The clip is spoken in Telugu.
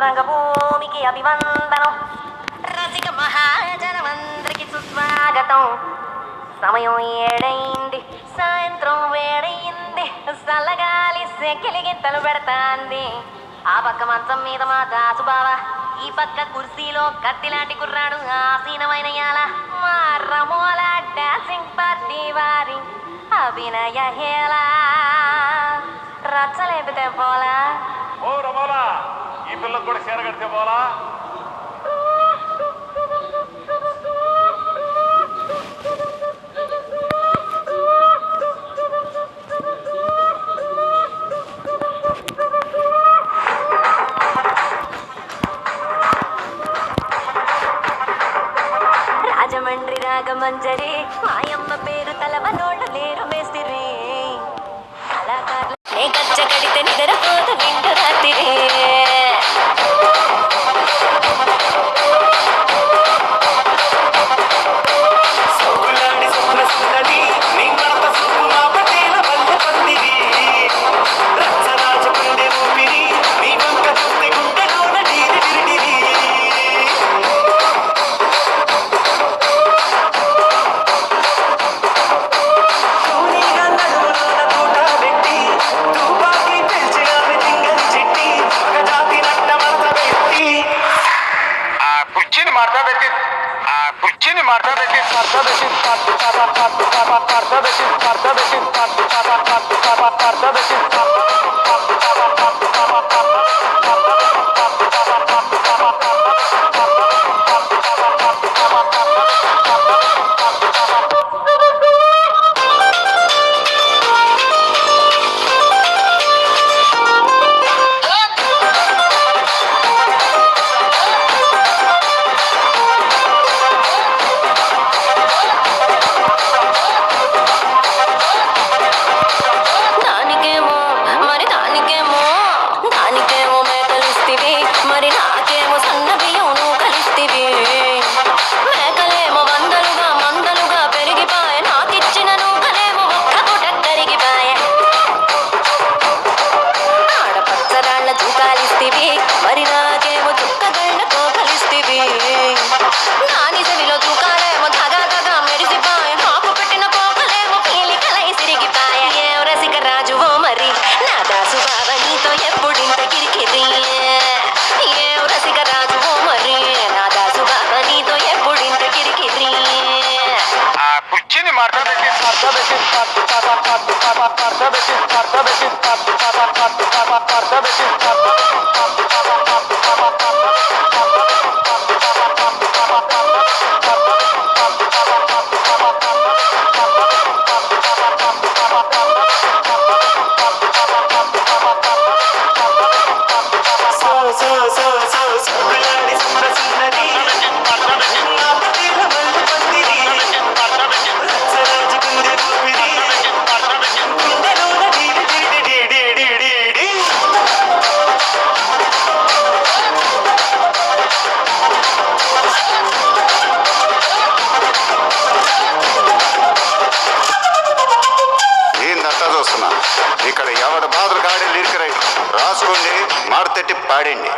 రంగభూమికి అభివందనం. రసిక మహాజనమందరికి సుస్వాగతం. సమయం ఏడైంది, సాయంత్రం వేడయింది, చల్లగాలి సెకిలిగింతలు పెడతాంది. ఆ పక్క మంచం మీద మా దాసుబావ, ఈ పక్క కుర్సీలో కత్తిలాంటి కుర్రాడు ఆసీనమైన యాల మా రమోల డాన్సింగ్ పార్టీ వారి అభినయ హేళ. రచ్చలేపితే పోలా, ఓ రమోలా, ఈ పిల్లకు కూడా చీర కడితే పోలా. రాజమండ్రి రాగమంజరి మాయమ్మ పేరు తలవనోళ్ళు లేరు మేస్తిరి. కళాకారులు గచ్చ కడితే నిద్రపోత నిండు రాత్రి. ఇక్కడ ఎవడ బాధలు కాడే లిరిక్ రైటర్ రాసుకోండి, మాడతెట్టి పాడండి.